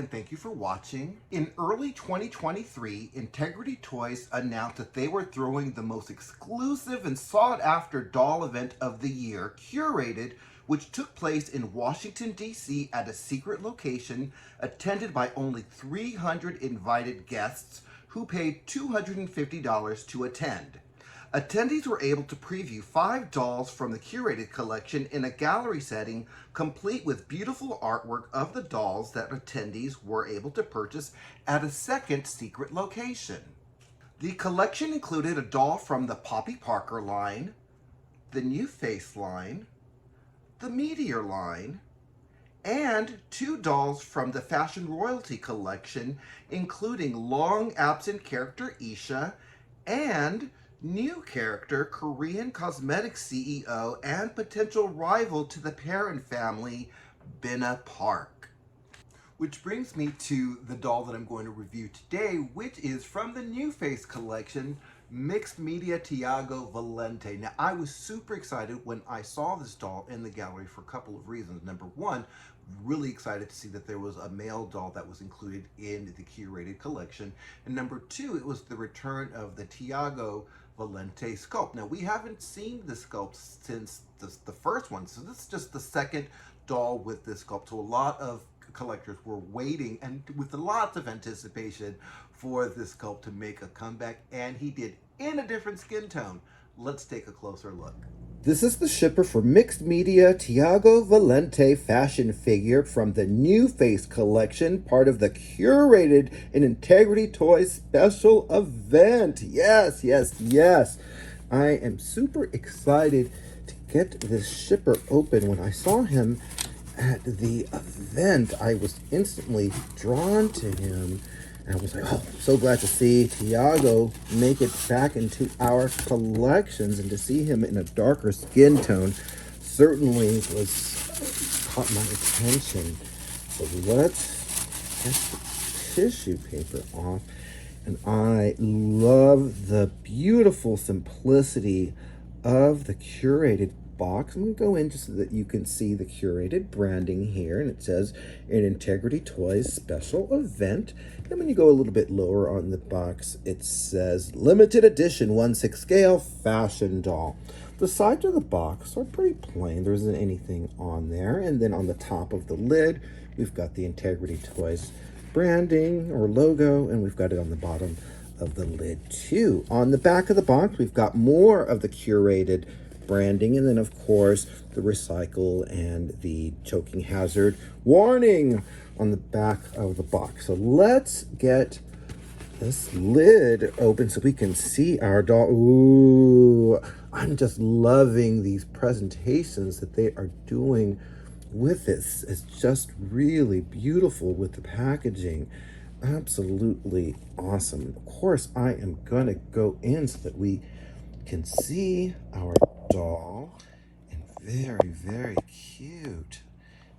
and thank you for watching. In early 2023, Integrity Toys announced that they were throwing the most exclusive and sought-after doll event of the year, Curated, which took place in Washington, D.C. at a secret location, attended by only 300 invited guests who paid $250 to attend. Attendees were able to preview 5 dolls from the curated collection in a gallery setting, complete with beautiful artwork of the dolls that attendees were able to purchase at a second secret location. The collection included a doll from the Poppy Parker line, the Nu.Face line, the Meteor line, and 2 dolls from the Fashion Royalty collection, including long-absent character Isha and new character, Korean cosmetics CEO and potential rival to the parent family, Bina Park. Which brings me to the doll that I'm going to review today, which is from the Nu.Face collection, Mixed Media Thiago Valente. Now, I was super excited when I saw this doll in the gallery for a couple of reasons. Number one, really excited to see that there was a male doll that was included in the curated collection. And number two, it was the return of the Thiago Valente sculpt. Now, we haven't seen the sculpt since the first one, so this is just the second doll with this sculpt. So a lot of collectors were waiting and with lots of anticipation for this sculpt to make a comeback, and he did in a different skin tone. Let's take a closer look. This is the shipper for Mixed Media Thiago Valente fashion figure from the Nu.Face collection, part of the Curated and Integrity Toys special event. Yes, yes, yes. I am super excited to get this shipper open. When I saw him at the event, I was instantly drawn to him. And I was like, oh, I'm so glad to see Thiago make it back into our collections, and to see him in a darker skin tone certainly caught my attention. So let's get the tissue paper off. And I love the beautiful simplicity of the curated box. I'm going to go in just so that you can see the curated branding here, and it says an Integrity Toys special event. And when you go a little bit lower on the box, it says limited edition 1/6 scale fashion doll. The sides of the box are pretty plain. There isn't anything on there. And then on the top of the lid, we've got the Integrity Toys branding or logo, and we've got it on the bottom of the lid too. On the back of the box, we've got more of the curated branding, and then of course the recycle and the choking hazard warning on the back of the box. So let's get this lid open so we can see our doll. Ooh, I'm just loving these presentations that they are doing with this. It's just really beautiful with the packaging. Absolutely awesome. Of course, I am gonna go in so that we can see our doll, and very, very cute.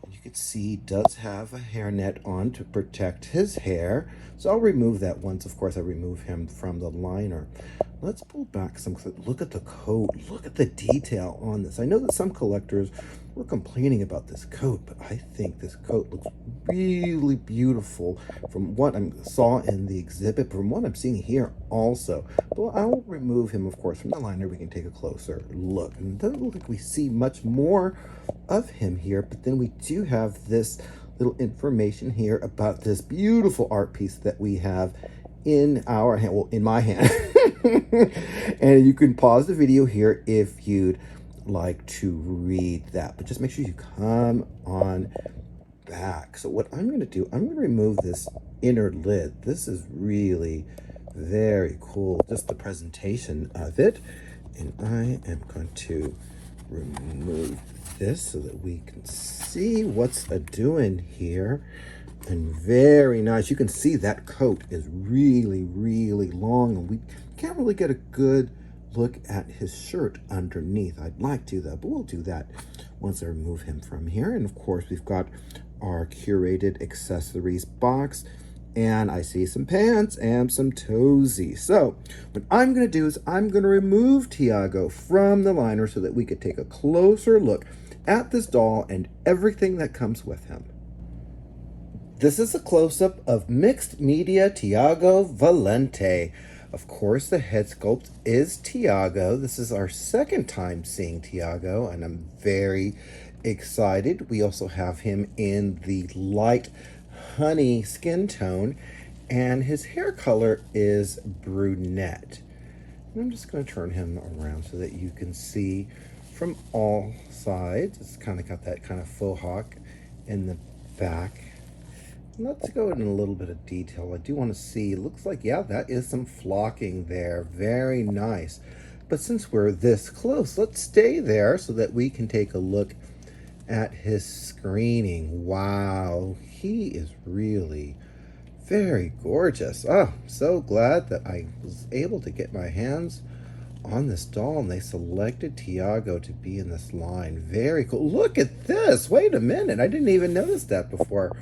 And you can see he does have a hairnet on to protect his hair, so I'll remove that once, of course, I remove him from the liner. Let's pull back some. Look at the coat. Look at the detail on this. I know that some collectors were complaining about this coat, but I think this coat looks really beautiful from what I saw in the exhibit, from what I'm seeing here also. But I'll remove him, of course, from the liner. We can take a closer look. And it doesn't look like we see much more of him here, but then we do have this little information here about this beautiful art piece that we have in our hand, well, in my hand. And you can pause the video here if you'd like to read that, but just make sure you come on back. So what I'm going to do, I'm going to remove this inner lid. This is really very cool, just the presentation of it. And I am going to remove this so that we can see what's doing here. And very nice. You can see that coat is really, really long, and we can't really get a good look at his shirt underneath. I'd like to though, but we'll do that once I remove him from here. And of course, we've got our curated accessories box, and I see some pants and some toesies. So what I'm going to do is I'm going to remove Thiago from the liner so that we could take a closer look at this doll and everything that comes with him. This is a close-up of Mixed Media Thiago Valente. Of course, the head sculpt is Thiago. This is our second time seeing Thiago, and I'm very excited. We also have him in the light honey skin tone, and his hair color is brunette. And I'm just going to turn him around so that you can see from all sides. It's kind of got that kind of faux hawk in the back. Let's go in a little bit of detail. I do want to see, looks like, yeah, that is some flocking there. Very nice. But since we're this close, let's stay there so that we can take a look at his screening. Wow, he is really very gorgeous. Oh, I'm so glad that I was able to get my hands on this doll, and they selected Thiago to be in this line. Very cool. Look at this. Wait a minute. I didn't even notice that before.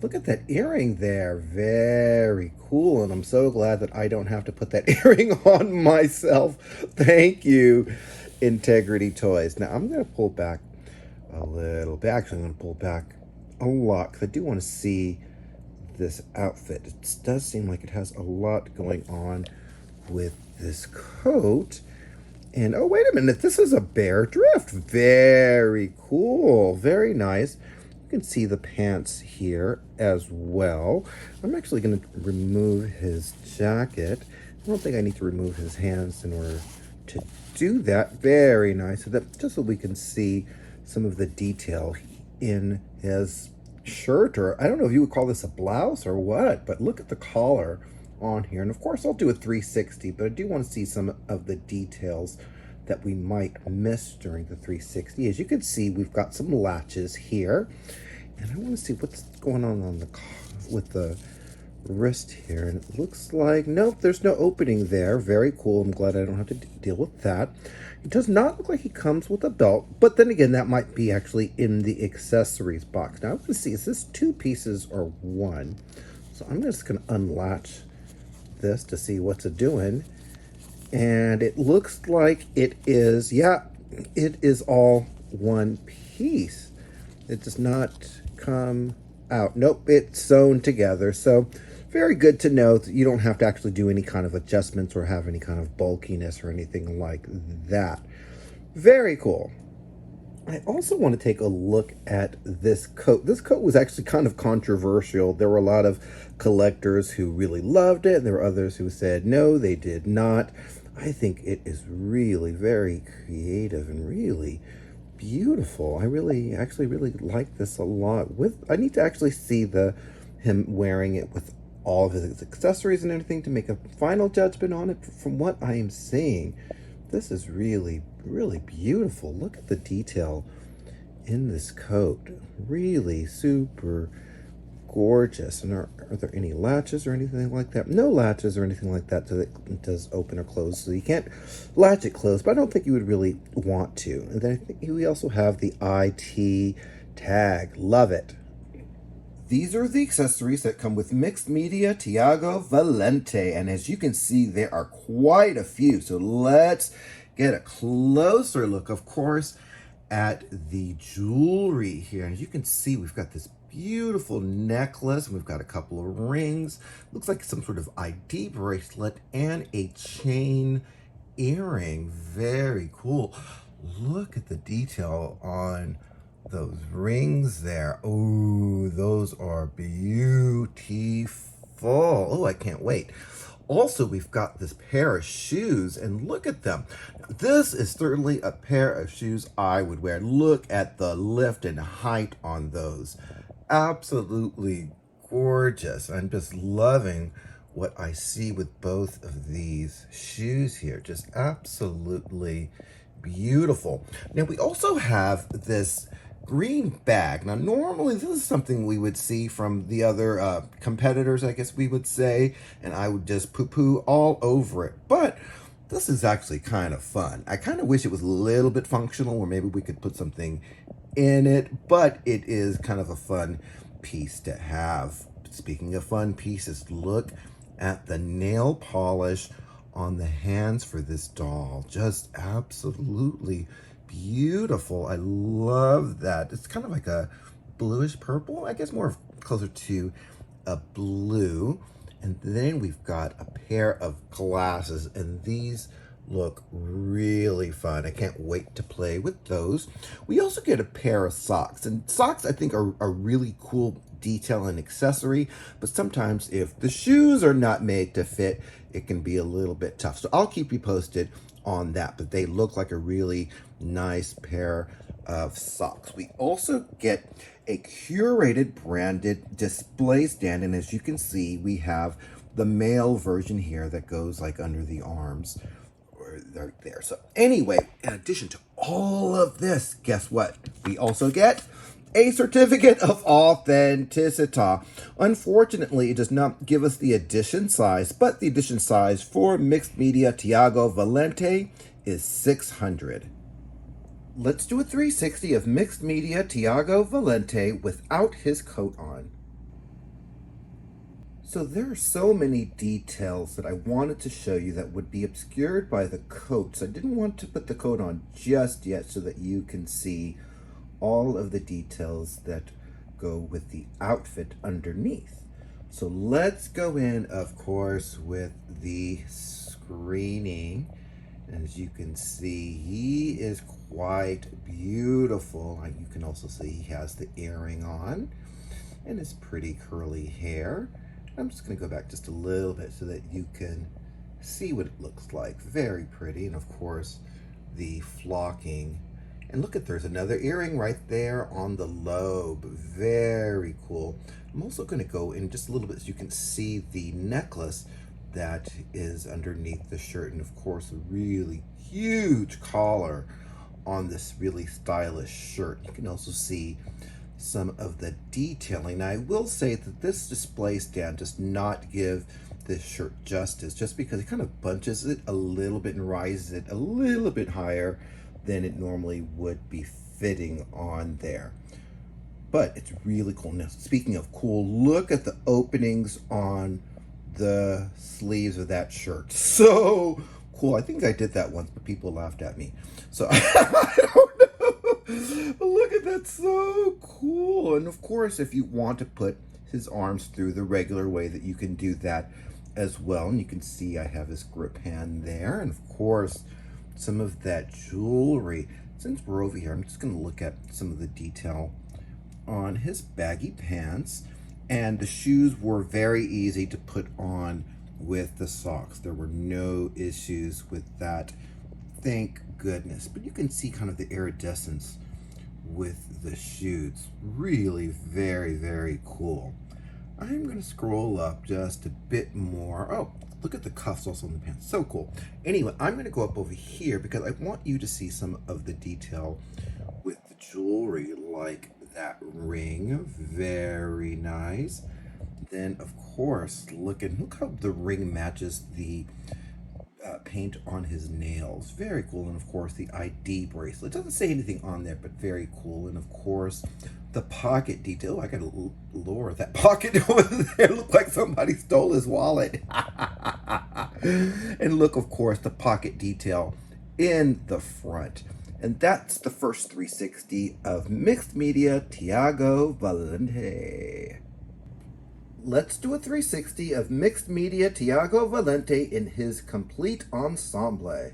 Look at that earring there. Very cool. And I'm so glad that I don't have to put that earring on myself. Thank you, Integrity Toys. Now, I'm going to pull back a little bit. Actually, I'm going to pull back a lot because I do want to see this outfit. It does seem like it has a lot going on with this coat. And, oh, wait a minute. This is a bear drift. Very cool. Very nice. You can see the pants here as well. I'm actually going to remove his jacket. I don't think I need to remove his hands in order to do that. Very nice. So that, just so we can see some of the detail in his shirt, or I don't know if you would call this a blouse or what, but look at the collar on here. And of course I'll do a 360, but I do want to see some of the details that we might miss during the 360. As you can see, we've got some latches here, and I want to see what's going on the with the wrist here. And it looks like, nope, there's no opening there. Very cool. I'm glad I don't have to deal with that. It does not look like he comes with a belt, but then again, that might be actually in the accessories box. Now I want to see, is this 2 pieces or 1? So I'm just going to unlatch this to see what's it doing. And it looks like it is, yeah, it is all 1 piece. It does not come out. Nope, it's sewn together. So very good to know that you don't have to actually do any kind of adjustments or have any kind of bulkiness or anything like that. Very cool. I also want to take a look at this coat. This coat was actually kind of controversial. There were a lot of collectors who really loved it, and there were others who said no, they did not. I think it is really very creative and really beautiful. I actually really like this a lot. I need to actually see him wearing it with all of his accessories and everything to make a final judgment on it. From what I am seeing, this is really, really beautiful. Look at the detail in this coat. Really super gorgeous. And are there any latches or anything like that? No latches or anything like that, so that it does open or close. So you can't latch it closed, but I don't think you would really want to. And then I think we also have the IT tag. Love it. These are the accessories that come with Mixed Media Thiago Valente. And as you can see, there are quite a few. So let's get a closer look, of course, at the jewelry here. And as you can see, we've got this beautiful necklace. We've got a couple of rings. Looks like some sort of ID bracelet and a chain earring. Very cool. Look at the detail on those rings there. Oh, those are beautiful. Oh, I can't wait. Also, we've got this pair of shoes, and look at them. This is certainly a pair of shoes I would wear. Look at the lift and height on those. Absolutely gorgeous. I'm just loving what I see with both of these shoes here. Just absolutely beautiful. Now, we also have this green bag. Now, normally this is something we would see from the other competitors, I guess we would say, and I would just poo-poo all over it. But this is actually kind of fun. I kind of wish it was a little bit functional, or maybe we could put something in it, but it is kind of a fun piece to have. Speaking of fun pieces, look at the nail polish on the hands for this doll. Just absolutely beautiful. I love that. It's kind of like a bluish purple, I guess more closer to a blue. And then we've got a pair of glasses, and these look really fun. I can't wait to play with those. We also get a pair of socks, and socks I think are a really cool detail and accessory, but sometimes if the shoes are not made to fit, it can be a little bit tough. So I'll keep you posted on that, but they look like a really nice pair of socks. We also get a curated branded display stand, and as you can see, we have the male version here that goes like under the arms or right there. So anyway, in addition to all of this, guess what? We also get a certificate of authenticity. Unfortunately, it does not give us the edition size, but the edition size for Mixed Media Thiago Valente is 600. Let's do a 360 of Mixed Media Thiago Valente without his coat on. So there are so many details that I wanted to show you that would be obscured by the coat. So I didn't want to put the coat on just yet so that you can see all of the details that go with the outfit underneath. So let's go in, of course, with the screening. As you can see, he is quite beautiful. You can also see he has the earring on and his pretty curly hair. I'm just going to go back just a little bit so that you can see what it looks like. Very pretty. And of course, the flocking. And look at, there's another earring right there on the lobe. Very cool. I'm also going to go in just a little bit so you can see the necklace that is underneath the shirt. And of course, a really huge collar on this really stylish shirt. You can also see some of the detailing. Now, I will say that this display stand does not give this shirt justice, just because it kind of bunches it a little bit and rises it a little bit higher than it normally would be fitting on there. But it's really cool. Now, speaking of cool, look at the openings on the sleeves of that shirt. So cool. I think I did that once, but people laughed at me. So I don't know. But look at that. So cool. And of course, if you want to put his arms through the regular way, that you can do that as well. And you can see I have his grip hand there. And of course, some of that jewelry. Since we're over here, I'm just going to look at some of the detail on his baggy pants. And the shoes were very easy to put on with the socks. There were no issues with that, thank goodness. But you can see kind of the iridescence with the shoes. Really very, very cool. I'm going to scroll up just a bit more. Oh, look at the cuffs also on the pants. So cool. Anyway, I'm going to go up over here because I want you to see some of the detail with the jewelry, like that ring. Very nice. Then, of course, look how the ring matches the paint on his nails. Very cool. And of course, the ID bracelet. It doesn't say anything on there, but very cool. And of course, the pocket detail. I gotta lower that pocket over there. Looked like somebody stole his wallet. And look, of course, the pocket detail in the front. And that's the first 360 of Mixed Media Thiago Valente. Let's do a 360 of Mixed Media Thiago Valente in his complete ensemble.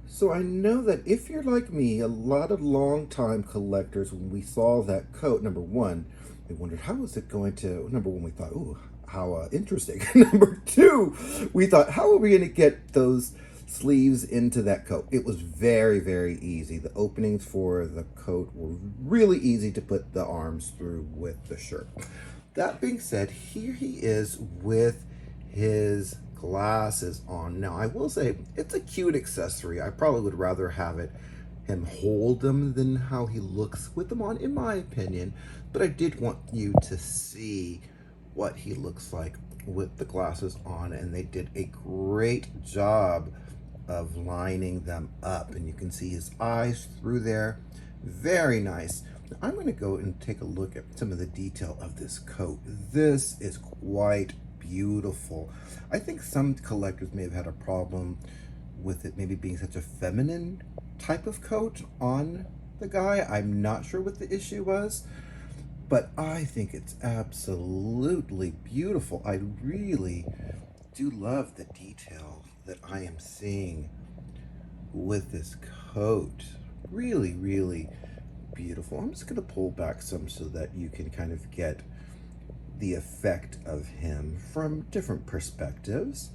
So I know that if you're like me, a lot of long-time collectors, when we saw that coat, number one, they wondered how was it going to, number one, we thought, ooh, how interesting. Number two, we thought, how are we going to get those sleeves into that coat? It was very, very easy. The openings for the coat were really easy to put the arms through with the shirt. That being said, here he is with his glasses on. Now, I will say it's a cute accessory. I probably would rather have him hold them than how he looks with them on, in my opinion. But I did want you to see what he looks like with the glasses on, and they did a great job of lining them up, and you can see his eyes through there. Very nice. Now, I'm going to go and take a look at some of the detail of this coat. This is quite beautiful. I think some collectors may have had a problem with it maybe being such a feminine type of coat on the guy. I'm not sure what the issue was, but I think it's absolutely beautiful. I really do love the detail that I am seeing with this coat. Really, really beautiful. I'm just going to pull back some so that you can kind of get the effect of him from different perspectives.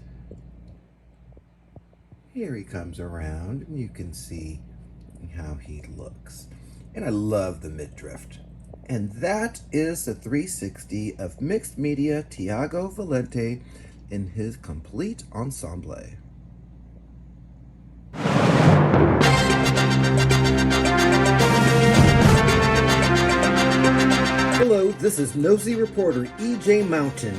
Here he comes around and you can see how he looks. And I love the midriff. And that is the 360 of Mixed Media Thiago Valente in his complete ensemble. Hello, this is NOSEY reporter E.J. Mountain.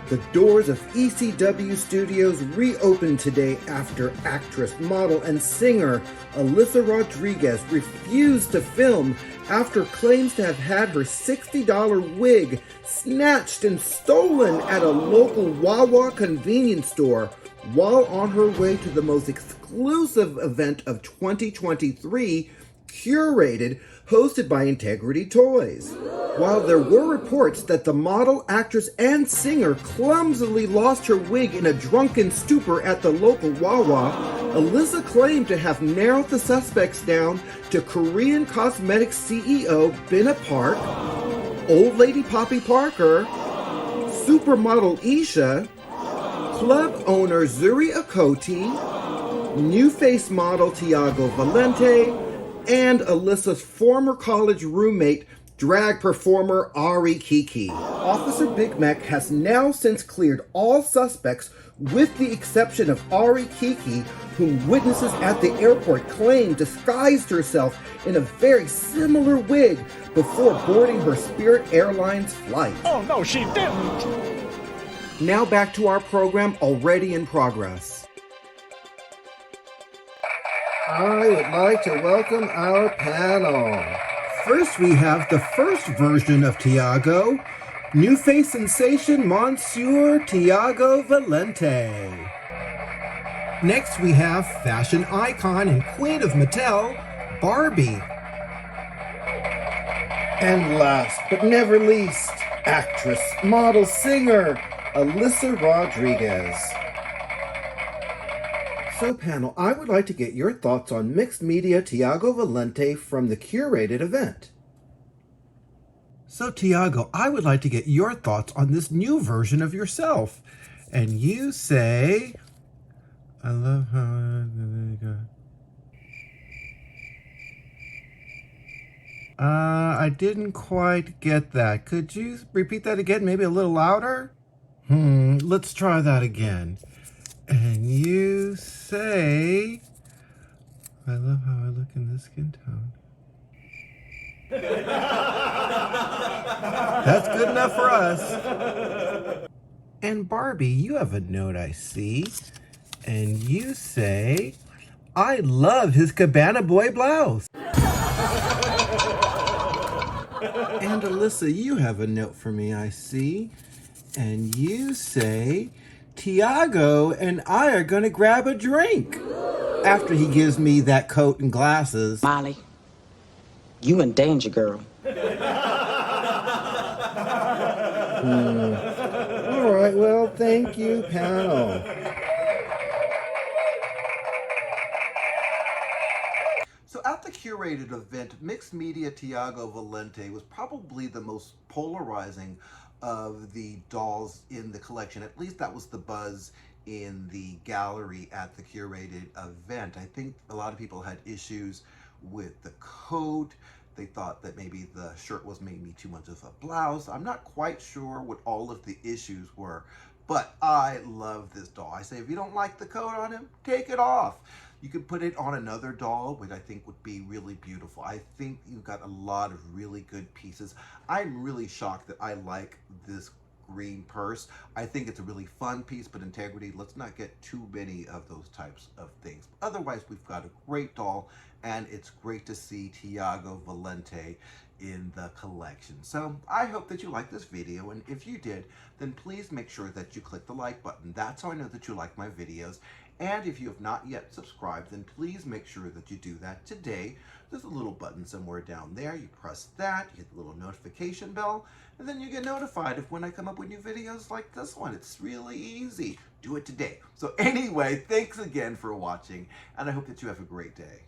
The doors of ECW Studios reopened today after actress, model, and singer ALYSA Rodriguez refused to film after claims to have had her $60 wig snatched and stolen at a local Wawa convenience store while on her way to the most exclusive event of 2023, Curated, hosted by Integrity Toys. While there were reports that the model, actress, and singer clumsily lost her wig in a drunken stupor at the local Wawa, ALYSA claimed to have narrowed the suspects down to Korean cosmetics CEO Bina Park, Old Lady Poppy Parker, supermodel Isha, club owner Zuri Akoti, Nu.Face model Thiago Valente, and ALYSA's former college roommate, drag performer Ari Kiki. Officer Big Mac has now since cleared all suspects with the exception of Ari Kiki, whom witnesses at the airport claim disguised herself in a very similar wig before boarding her Spirit Airlines flight. Oh, no, she didn't! Now back to our program already in progress. I would like to welcome our panel. First, we have the first version of Thiago, Nu.Face sensation Monsieur Thiago Valente. Next, we have fashion icon and queen of Mattel, Barbie. And last but never least, actress, model, singer, ALYSA Rodriguez. So panel, I would like to get your thoughts on Mixed Media Thiago Valente from the Curated event. So Thiago, I would like to get your thoughts on this new version of yourself. And you say, I love how I didn't quite get that. Could you repeat that again, maybe a little louder? Let's try that again. And you say, I love how I look in this skin tone. That's good enough for us. And Barbie, you have a note I see. And you say, I love his Cabana Boy blouse. And ALYSA, you have a note for me I see. And you say, Thiago and I are going to grab a drink after he gives me that coat and glasses. Molly, you in danger, girl. All right, well, thank you, panel. So at the Curated event, Mixed Media Thiago Valente was probably the most polarizing of the dolls in the collection. At least that was the buzz in the gallery at the Curated event. I think a lot of people had issues with the coat. They thought that maybe the shirt was maybe too much of a blouse. I'm not quite sure what all of the issues were, but I love this doll. I say if you don't like the coat on him, take it off. You could put it on another doll, which I think would be really beautiful. I think you've got a lot of really good pieces. I'm really shocked that I like this green purse. I think it's a really fun piece, but Integrity, let's not get too many of those types of things. Otherwise, we've got a great doll, and it's great to see Thiago Valente in the collection. So I hope that you liked this video, and if you did, then please make sure that you click the like button. That's how I know that you like my videos. And if you have not yet subscribed, then please make sure that you do that today. There's a little button somewhere down there. You press that, you hit the little notification bell, and then you get notified of when I come up with new videos like this one. It's really easy. Do it today. So anyway, thanks again for watching, and I hope that you have a great day.